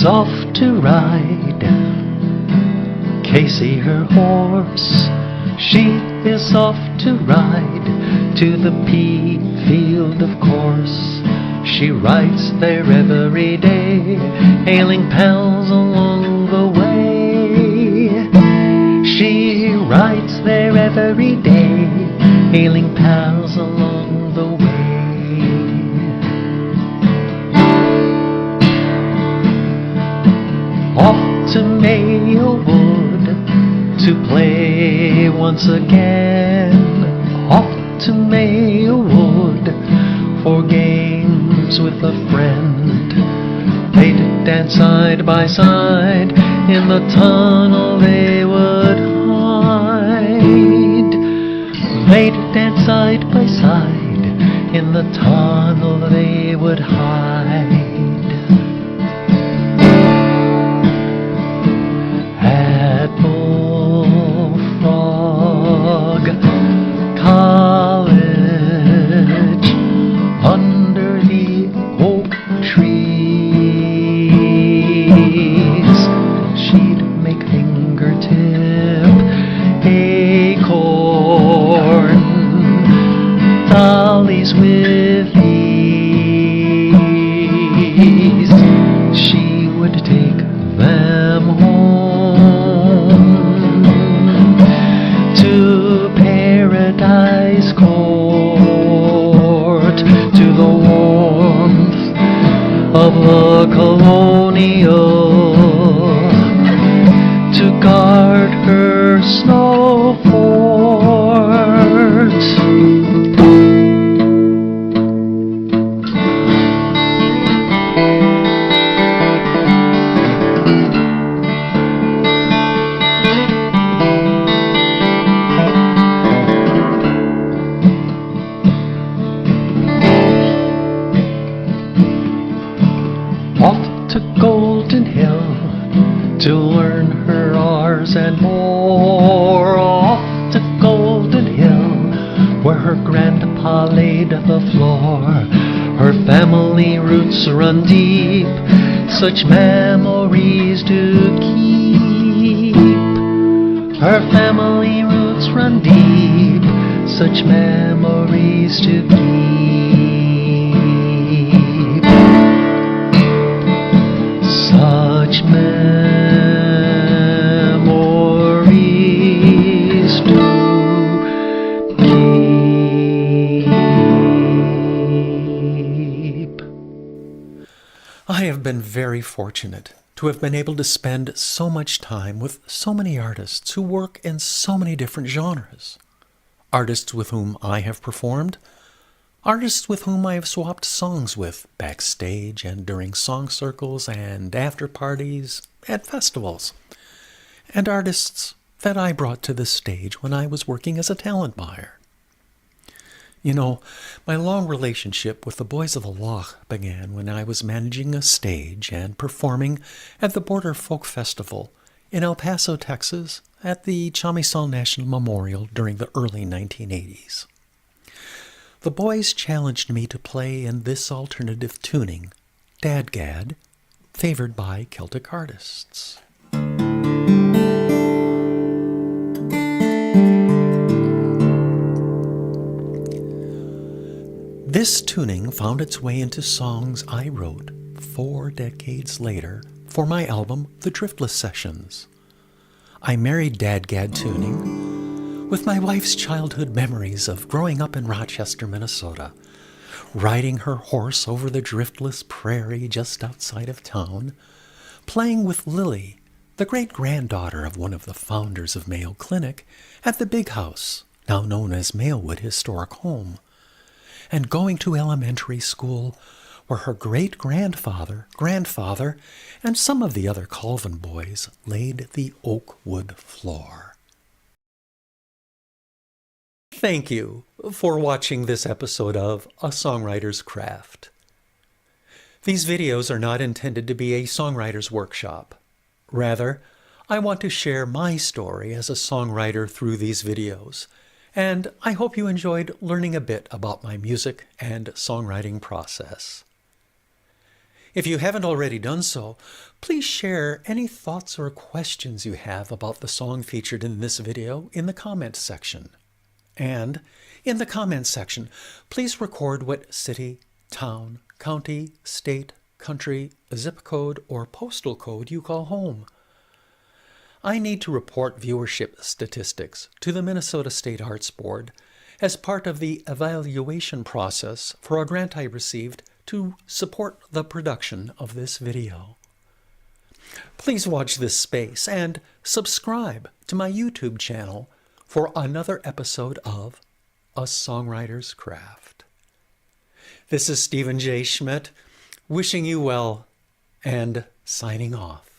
off to ride. Casey her horse, she is off to ride to the pea field, of course. She rides there every day, hailing pals along the way. She rides there every day, hailing pals along the way. Off to Maywood to play once again. Off to Maywood for games with a friend. They'd dance side by side in the tunnel they would hide. They'd dance side by side in the tunnel they would hide. At Bullfrog College, under the oak trees, she'd make fingertip acorn dollies with ease. She would take them home to Paradise Court, to the warmth of the Colonial, to guard her snow fort. Off to Golden Hill to learn her R's and more. Off to Golden Hill, where her grandpa laid the floor. Her family roots run deep, such memories to keep. Her family roots run deep, such memories to keep. Such memories to keep. I have been very fortunate to have been able to spend so much time with so many artists who work in so many different genres. Artists with whom I have performed, artists with whom I have swapped songs with backstage and during song circles and after parties at festivals, and artists that I brought to the stage when I was working as a talent buyer. You know, my long relationship with the Boys of the Loch began when I was managing a stage and performing at the Border Folk Festival in El Paso, Texas, at the Chamizal National Memorial during the early 1980s. The boys challenged me to play in this alternative tuning, Dadgad, favored by Celtic artists. This tuning found its way into songs I wrote 4 decades later for my album, The Driftless Sessions. I married Dadgad tuning with my wife's childhood memories of growing up in Rochester, Minnesota, riding her horse over the driftless prairie just outside of town, playing with Lily, the great-granddaughter of one of the founders of Mayo Clinic, at the Big House, now known as Maywood Historic Home, and going to elementary school where her great-grandfather, grandfather, and some of the other Colvin boys laid the oak wood floor. Thank you for watching this episode of A Songwriter's Craft. These videos are not intended to be a songwriter's workshop. Rather, I want to share my story as a songwriter through these videos, and I hope you enjoyed learning a bit about my music and songwriting process. If you haven't already done so, please share any thoughts or questions you have about the song featured in this video in the comments section. And in the comments section, please record what city, town, county, state, country, zip code, or postal code you call home. I need to report viewership statistics to the Minnesota State Arts Board as part of the evaluation process for a grant I received to support the production of this video. Please watch this space and subscribe to my YouTube channel for another episode of A Songwriter's Craft. This is Stephen J. Schmidt, wishing you well and signing off.